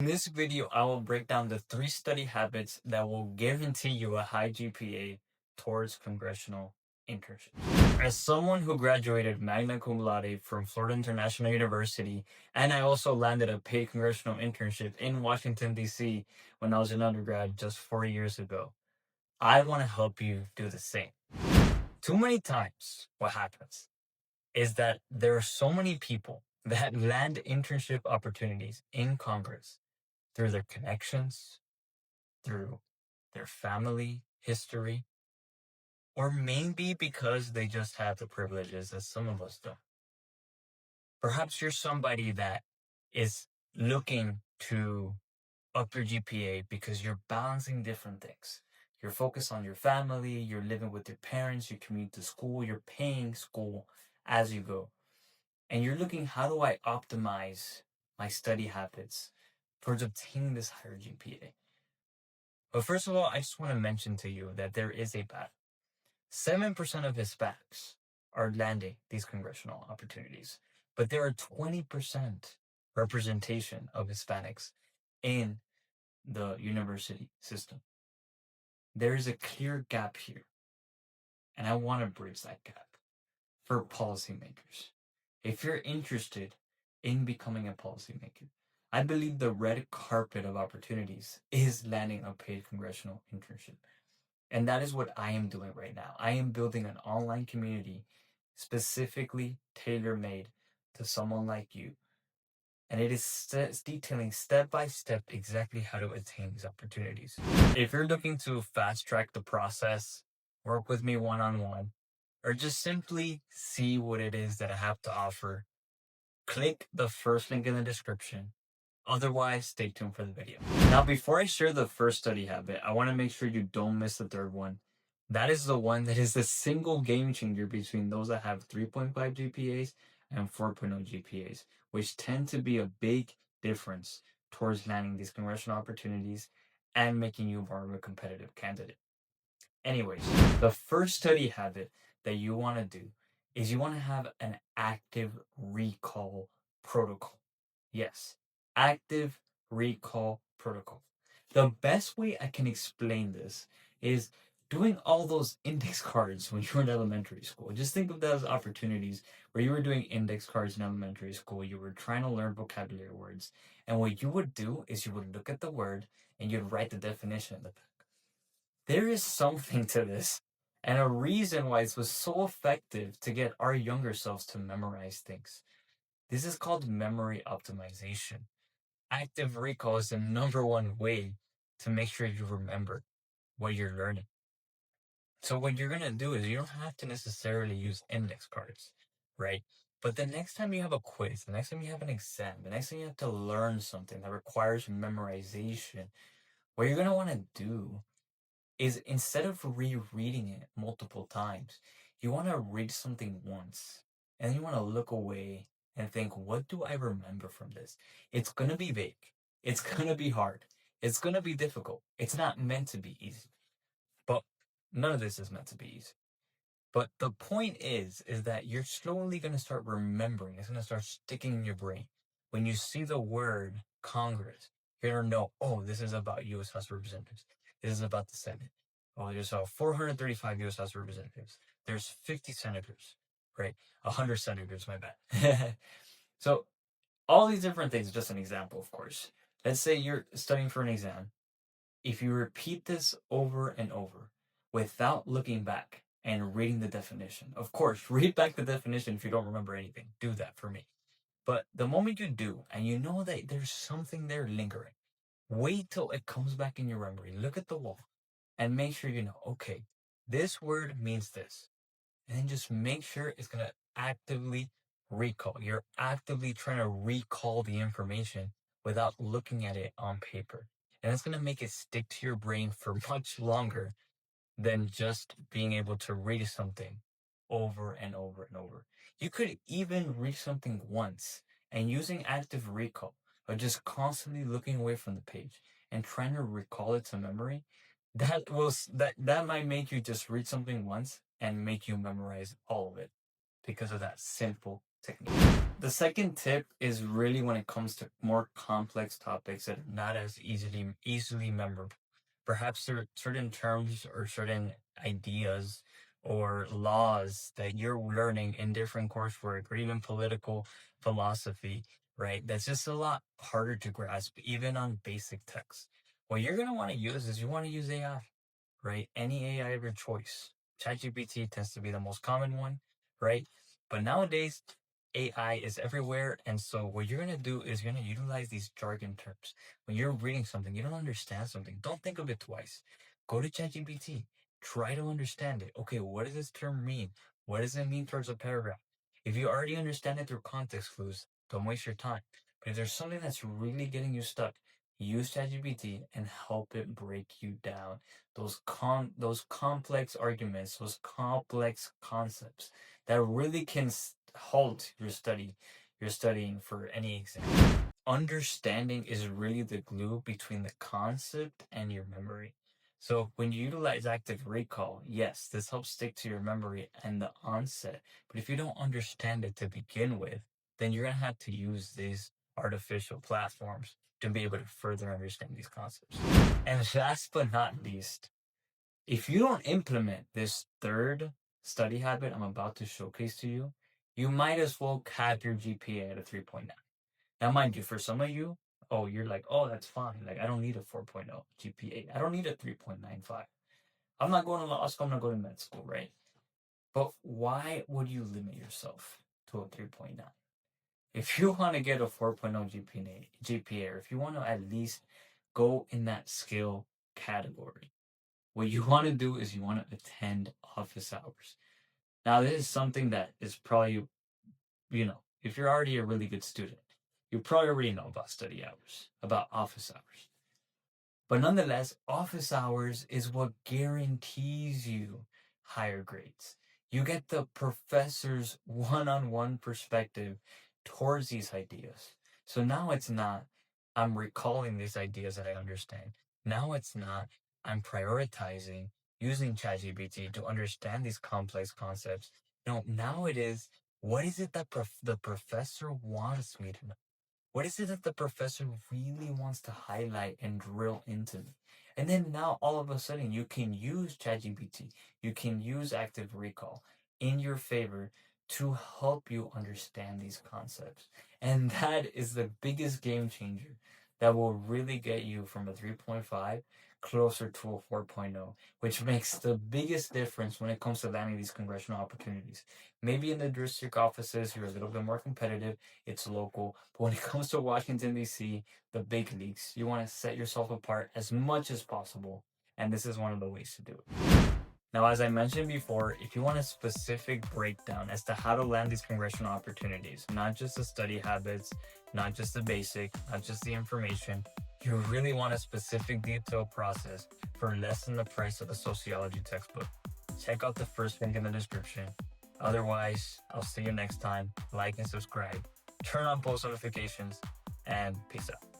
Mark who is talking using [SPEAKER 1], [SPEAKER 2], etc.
[SPEAKER 1] this video, I will break down the 3 study habits that will guarantee you a high GPA towards congressional internships. As someone who graduated magna cum laude from Florida International University, and I also landed a paid congressional internship in Washington, D.C. when I was an undergrad just 4 years ago, I want to help you do the same. Too many times, what happens is that there are so many people that land internship opportunities in Congress through their connections, through their family history, or maybe because they just have the privileges that some of us don't. Perhaps you're somebody that is looking to up your GPA because you're balancing different things. You're focused on your family, you're living with your parents, you commute to school, you're paying school as you go. And you're looking, how do I optimize my study habits towards obtaining this higher GPA? But first of all, I just want to mention to you that there is a battle. 7% of Hispanics are landing these congressional opportunities, but there are 20% representation of Hispanics in the university system. There is a clear gap here, and I want to bridge that gap for policymakers. If you're interested in becoming a policymaker, I believe the red carpet of opportunities is landing a paid congressional internship. And that is what I am doing right now. I am building an online community specifically tailor-made to someone like you. And it is detailing step by step exactly how to attain these opportunities. If you're looking to fast track the process, work with me one-on-one, or just simply see what it is that I have to offer, click the first link in the description. Otherwise, stay tuned for the video. Now, before I share the first study habit, I want to make sure you don't miss the third one. That is the one that is the single game changer between those that have 3.5 GPAs and 4.0 GPAs, which tend to be a big difference towards landing these congressional opportunities and making you more of a competitive candidate. Anyways, the first study habit that you want to do is you want to have an active recall protocol. Yes, active recall protocol. The best way I can explain this is doing all those index cards when you were in elementary school. Just think of those opportunities where you were doing index cards in elementary school. You were trying to learn vocabulary words. And what you would do is you would look at the word and you'd write the definition in the back. There is something to this, and a reason why this was so effective to get our younger selves to memorize things. This is called memory optimization. Active recall is the #1 way to make sure you remember what you're learning. So what you're going to do is you don't have to necessarily use index cards, right? But the next time you have a quiz, the next time you have an exam, the next time you have to learn something that requires memorization, what you're going to want to do is instead of rereading it multiple times, you want to read something once and you want to look away and think, what do I remember from this? It's going to be vague. It's going to be hard. It's going to be difficult. It's not meant to be easy. But none of this is meant to be easy. But the point is that you're slowly going to start remembering. It's going to start sticking in your brain. When you see the word Congress, you're going to know, oh, this is about U.S. House of Representatives. This is about the Senate. Oh, there's 435 U.S. House of Representatives. There's 50 senators, right? 100 senators, my bad. So all these different things, just an example, of course. Let's say you're studying for an exam. If you repeat this over and over without looking back and reading the definition, of course, read back the definition if you don't remember anything. Do that for me. But the moment you do, and you know that there's something there lingering, wait till it comes back in your memory. Look at the wall and make sure you know, okay, this word means this. And then just make sure it's going to actively recall. You're actively trying to recall the information without looking at it on paper. And it's going to make it stick to your brain for much longer than just being able to read something over and over and over. You could even read something once and using active recall, but just constantly looking away from the page and trying to recall it to memory, that might make you just read something once and make you memorize all of it. because of that simple technique. The second tip is really when it comes to more complex topics that are not as easily memorable. Perhaps there are certain terms or certain ideas or laws that you're learning in different coursework or even political philosophy, right? That's just a lot harder to grasp, even on basic texts. What you're going to want to use is you want to use AI, right? Any AI of your choice. ChatGPT tends to be the most common one, right? But nowadays, AI is everywhere. And so what you're going to do is you're going to utilize these jargon terms. When you're reading something, you don't understand something, don't think of it twice. Go to ChatGPT. Try to understand it. Okay, what does this term mean? What does it mean towards a paragraph? If you already understand it through context clues, don't waste your time. But if there's something that's really getting you stuck, use ChatGPT and help it break you down. Those complex arguments, those complex concepts that really can halt you're studying for any exam. Understanding is really the glue between the concept and your memory. So when you utilize active recall, yes, this helps stick to your memory and the onset. But if you don't understand it to begin with, then you're gonna have to use these artificial platforms to be able to further understand these concepts. And last but not least, if you don't implement this third study habit I'm about to showcase to you, you might as well cap your GPA at a 3.9. Now, mind you, for some of you, oh, you're like, oh, that's fine. Like, I don't need a 4.0 GPA. I don't need a 3.95. I'm not going to law school. I'm not going to med school, right? But why would you limit yourself to a 3.9? If you want to get a 4.0 GPA, or if you want to at least go in that skill category, what you want to do is you want to attend office hours. Now, this is something that is probably, if you're already a really good student, you probably already know about study hours, about office hours. But nonetheless, office hours is what guarantees you higher grades. You get the professor's one-on-one perspective towards these ideas. So now it's not, I'm recalling these ideas that I understand. Now it's not, I'm prioritizing using ChatGPT to understand these complex concepts. No, now it is, what is it that the professor wants me to know? What is it that the professor really wants to highlight and drill into me? And then now all of a sudden you can use ChatGPT, you can use active recall in your favor to help you understand these concepts. And that is the biggest game changer that will really get you from a 3.5 closer to a 4.0, which makes the biggest difference when it comes to landing these congressional opportunities. Maybe in the district offices, you're a little bit more competitive, it's local. But when it comes to Washington, D.C., the big leagues, you want to set yourself apart as much as possible. And this is one of the ways to do it. Now, as I mentioned before, if you want a specific breakdown as to how to land these congressional opportunities, not just the study habits, not just the basic, not just the information, you really want a specific detailed process for less than the price of a sociology textbook, check out the first link in the description. Otherwise, I'll see you next time. Like and subscribe, turn on post notifications, and peace out.